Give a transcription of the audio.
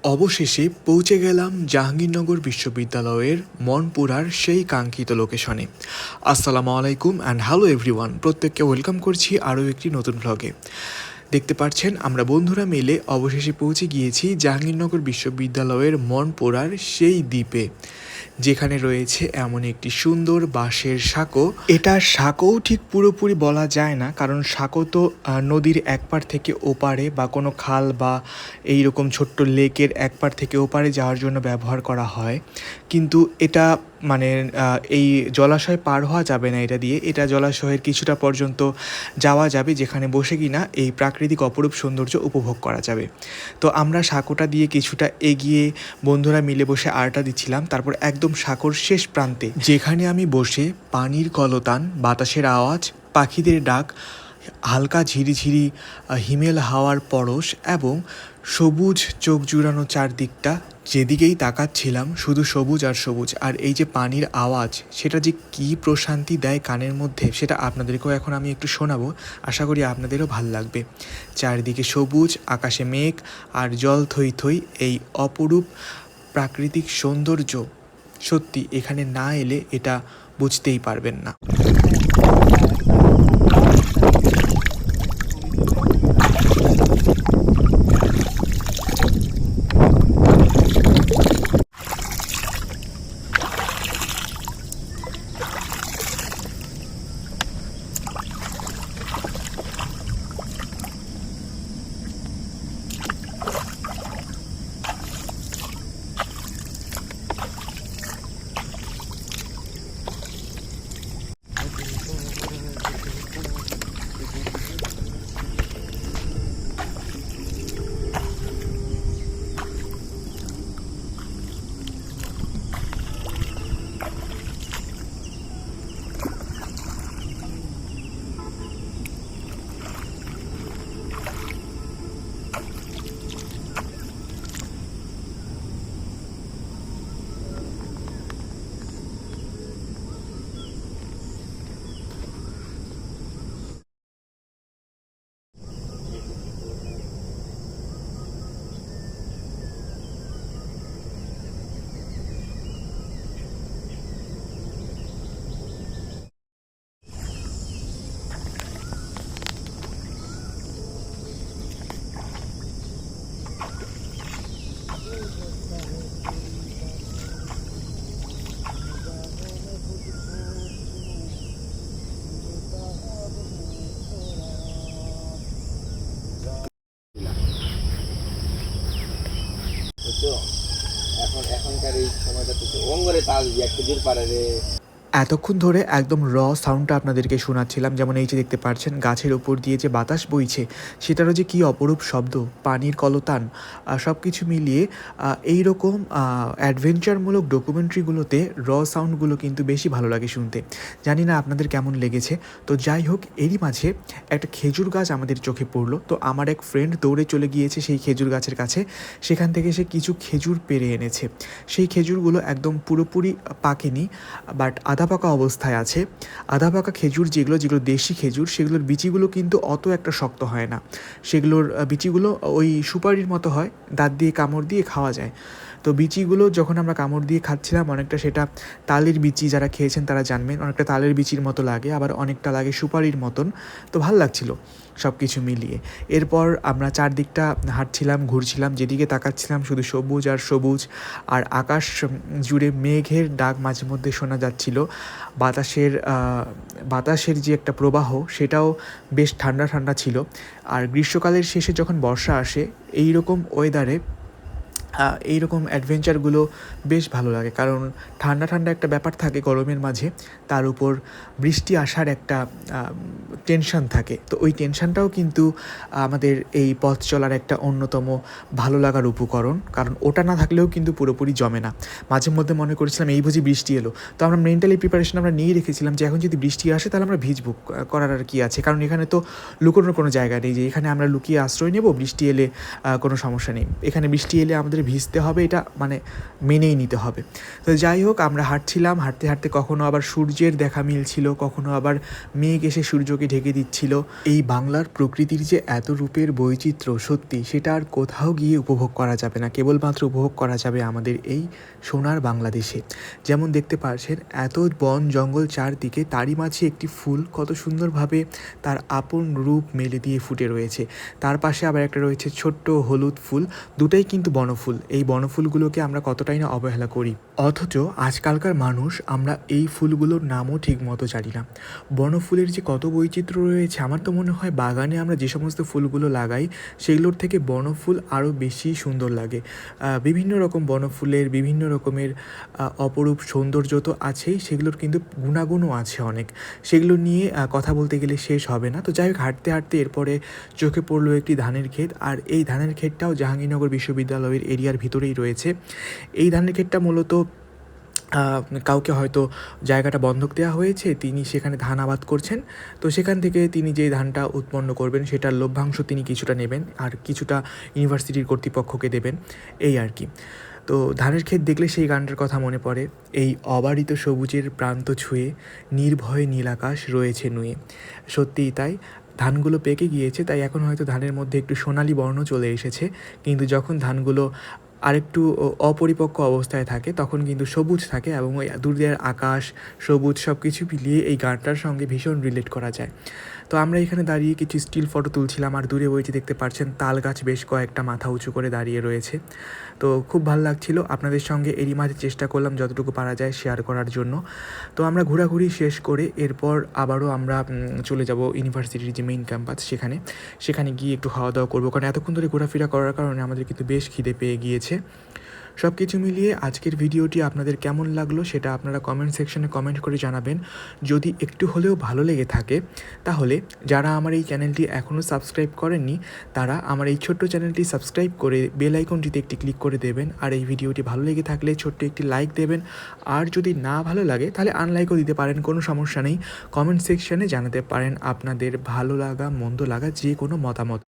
অবশেষে পৌঁছে গেলাম জাহাঙ্গীরনগর বিশ্ববিদ্যালয়ের মনপুরার সেই কাঙ্ক্ষিত লোকেশনে। আসসালামু আলাইকুম অ্যান্ড হ্যালো এভরিওয়ান, প্রত্যেককে ওয়েলকাম করছি আরও একটি নতুন ভ্লগে। দেখতে পাচ্ছেন আমরা বন্ধুরা মিলে অবশেষে পৌঁছে গিয়েছি জাহাঙ্গীরনগর বিশ্ববিদ্যালয়ের মনপুরার সেই দ্বীপে, যেখানে রয়েছে এমন একটি সুন্দর বাঁশের সাঁকো। এটা সাঁকোও ঠিক পুরোপুরি বলা যায় না, কারণ সাঁকো তো নদীর এক পার থেকে ওপারে বা কোনো খাল বা এই রকম ছোট্ট লেকের এক পার থেকে ওপারে যাওয়ার জন্য ব্যবহার করা হয়। কিন্তু এটা মানে এই জলাশয় পার হওয়া যাবে না এটা দিয়ে, এটা জলাশয়ের কিছুটা পর্যন্ত যাওয়া যাবে, যেখানে বসে কিনা এই প্রাকৃতিক অপরূপ সৌন্দর্য উপভোগ করা যাবে। তো আমরা সাঁকোটা দিয়ে কিছুটা এগিয়ে বন্ধুরা মিলে বসে আড্ডা দিচ্ছিলাম। তারপর একদম সাঁকোর শেষ প্রান্তে যেখানে আমি বসে পানির কলতান, বাতাসের আওয়াজ, পাখিদের ডাক, হালকা ঝিরিঝিরি হিমেল হাওয়ার পরশ এবং সবুজ চোখ জুড়ানো চারদিকটা, যেদিকেই তাকাচ্ছিলাম শুধু সবুজ আর সবুজ। আর এই যে পানির আওয়াজ, সেটা যে কী প্রশান্তি দেয় কানের মধ্যে, সেটা আপনাদেরকেও এখন আমি একটু শোনাবো। আশা করি আপনাদেরও ভাল লাগবে। চারিদিকে সবুজ, আকাশে মেঘ আর জল থই থই, এই অপরূপ প্রাকৃতিক সৌন্দর্য সত্যি এখানে না এলে এটা বুঝতেই পারবেন না। এখনকার এই সময়টাতে তো ওঙ্গরে তাল দিয়ে একটা জোর পারে রে। এতক্ষণ ধরে একদম সাউন্ডটা আপনাদেরকে শোনাচ্ছিলাম। যেমন এই যে দেখতে পাচ্ছেন গাছের ওপর দিয়ে যে বাতাস বইছে, সেটারও যে কী অপরূপ শব্দ, পানির কলতান, সব কিছু মিলিয়ে এই রকম অ্যাডভেঞ্চারমূলক ডকুমেন্টারিগুলোতে সাউন্ডগুলো কিন্তু বেশি ভালো লাগে শুনতে। জানি না আপনাদের কেমন লেগেছে। তো যাই হোক, এরই মাঝে একটা খেজুর গাছ আমাদের চোখে পড়লো। তো আমার এক ফ্রেন্ড দৌড়ে চলে গিয়েছে সেই খেজুর গাছের কাছে। সেখান থেকে সে কিছু খেজুর পেড়ে এনেছে। সেই খেজুরগুলো একদম পুরোপুরি পাকেনি, বাট আধা পাকা অবস্থায় আছে। আধা পাকা খেজুর যেগুলো দেশি খেজুর, সেগুলোর বিচিগুলো কিন্তু অত একটা শক্ত হয় না। সেগুলোর বিচিগুলো ওই সুপারির মতো হয়, দাঁত দিয়ে কামড় দিয়ে খাওয়া যায়। তো বিচিগুলো যখন আমরা কামড় দিয়ে খাচ্ছিলাম, অনেকটা সেটা তালের বিচি, যারা খেয়েছেন তারা জানবেন, অনেকটা তালের বিচির মতো লাগে, আবার অনেকটা লাগে সুপারির মতন। তো ভাল লাগছিল সব কিছু মিলিয়ে। এরপর আমরা চারদিকটা হাঁটছিলাম, ঘুরছিলাম, যেদিকে তাকাচ্ছিলাম শুধু সবুজ আর সবুজ। আর আকাশ জুড়ে মেঘের ডাক মাঝে মধ্যে শোনা যাচ্ছিল। বাতাসের যে একটা প্রবাহ, সেটাও বেশ ঠান্ডা ঠান্ডা ছিল। আর গ্রীষ্মকালের শেষে যখন বর্ষা আসে, এই রকম ওয়েদারে এইরকম অ্যাডভেঞ্চারগুলো বেশ ভালো লাগে, কারণ ঠান্ডা ঠান্ডা একটা ব্যাপার থাকে গরমের মাঝে, তার উপর বৃষ্টি আসার একটা টেনশন থাকে। তো ওই টেনশনটাও কিন্তু আমাদের এই পথ চলার একটা অন্যতম ভালো লাগার উপকরণ, কারণ ওটা না থাকলেও কিন্তু পুরোপুরি জমে না। মাঝে মধ্যে মনে করেছিলাম এই বুঝি বৃষ্টি এলো, তো আমরা মেন্টালি প্রিপারেশন আমরা নিয়ে রেখেছিলাম যে এখন যদি বৃষ্টি আসে তাহলে আমরা ভিজবো, করার আর কি আছে, কারণ এখানে তো লুকোনোর কোনো জায়গা নেই যে এখানে আমরা লুকিয়ে আশ্রয় নেব, বৃষ্টি এলে কোনো সমস্যা নেই। এখানে বৃষ্টি এলে আমাদের ভিজতে হবে, এটা মানে মেনেই নিতে হবে। তো যাই হোক, আমরা হাঁটছিলাম, হাঁটতে হাঁটতে কখনো আবার সূর্যের দেখা মিলছিল, কখনো আবার মেঘ এসে সূর্যকে ঢেকে দিচ্ছিল। এই বাংলার প্রকৃতির যে এত রূপের বৈচিত্র্য, সত্যি সেটা আর কোথাও গিয়ে উপভোগ করা যাবে না, কেবলমাত্র উপভোগ করা যাবে আমাদের এই সোনার বাংলাদেশে। যেমন দেখতে পাচ্ছেন, এত বন জঙ্গল চারদিকে, তারই মাঝে একটি ফুল কত সুন্দরভাবে তার আপন রূপ মেলে দিয়ে ফুটে রয়েছে। তার পাশে আবার একটা রয়েছে ছোট্ট হলুদ ফুল, দুটাই কিন্তু বনফুল। এই বনফুলগুলোকে আমরা কতটাই না অবহেলা করি, অথচ আজকালকার মানুষ আমরা এই ফুলগুলোর নামও ঠিক মতো জানি না। বনফুলের যে কত বৈচিত্র্য রয়েছে, আমার তো মনে হয় বাগানে আমরা যে সমস্ত ফুলগুলো লাগাই সেগুলোর থেকে বনফুল আরও বেশি সুন্দর লাগে। বিভিন্ন রকম বনফুলের বিভিন্ন রকমের অপরূপ সৌন্দর্য তো আছেই, সেগুলোর কিন্তু গুণাগুণও আছে অনেক, সেগুলো নিয়ে কথা বলতে গেলে শেষ হবে না। তো যাই হোক, হাঁটতে হাঁটতে এরপরে চোখে পড়লো একটি ধানের ক্ষেত, আর এই ধানের ক্ষেতটাও জাহাঙ্গীরনগর বিশ্ববিদ্যালয়ের এরিয়ার ভিতরেই রয়েছে। এই ধানের ক্ষেতটা মূলত কাউকে হয়তো জায়গাটা বন্ধক দেওয়া হয়েছে, তিনি সেখানে ধান আবাদ করছেন। তো সেখান থেকে তিনি যে ধানটা উৎপন্ন করবেন সেটার লভ্যাংশ তিনি কিছুটা নেবেন, আর কিছুটা ইউনিভার্সিটির কর্তৃপক্ষকে দেবেন, এই আর কি। তো ধানের ক্ষেত দেখলে সেই গানটার কথা মনে পড়ে, এই অবারিত সবুজের প্রান্ত ছুঁয়ে নির্ভয়ে নীল আকাশ রয়েছে নুয়ে। সত্যিই তাই, ধানগুলো পেকে গিয়েছে, তাই এখন হয়তো ধানের মধ্যে একটু সোনালি বর্ণ চলে এসেছে, কিন্তু যখন ধানগুলো আরেকটু অপরিপক্ক অবস্থায় থাকে তখন কিন্তু সবুজ থাকে, এবং ওই দূরের আকাশ সবুজ সব কিছু মিলিয়ে এই গানটার সঙ্গে ভীষণ রিলেট করা যায়। তো আমরা এখানে দাঁড়িয়ে কিছু স্টিল ফটো তুলছিলাম, আর দূরে ওই যে দেখতে পাচ্ছেন তাল গাছ বেশ কয়েকটা মাথা উঁচু করে দাঁড়িয়ে রয়েছে। তো খুব ভালো লাগছিল, আপনাদের সঙ্গে এরই মাঝে চেষ্টা করলাম যতটুকু পারা যায় শেয়ার করার জন্য। তো আমরা ঘোরাঘুরি শেষ করে এরপর আবারও আমরা চলে যাব ইউনিভার্সিটির যে মেইন ক্যাম্পাস, সেখানে গিয়ে একটু খাওয়া দাওয়া করবো, কারণ এতক্ষণ ধরে ঘোরাফেরা করার কারণে আমাদের কিন্তু বেশ খিদে পেয়ে গিয়েছে। সব কিছু মিলিয়ে আজকের ভিডিওটি আপনাদের কেমন লাগলো সেটা আপনারা কমেন্ট সেকশনে কমেন্ট করে জানাবেন। যদি একটু হলেও ভালো লেগে থাকে তাহলে যারা আমার এই চ্যানেলটি এখনও সাবস্ক্রাইব করেননি তারা আমার এই ছোট্ট চ্যানেলটি সাবস্ক্রাইব করে বেল আইকনটিতে একটি ক্লিক করে দেবেন, আর এই ভিডিওটি ভালো লেগে থাকলে ছোট্ট একটি লাইক দেবেন, আর যদি না ভালো লাগে তাহলে আনলাইকও দিতে পারেন, কোনো সমস্যা নেই। কমেন্ট সেকশনে জানাতে পারেন আপনাদের ভালো লাগা মন্দ লাগা যে কোনো মতামত।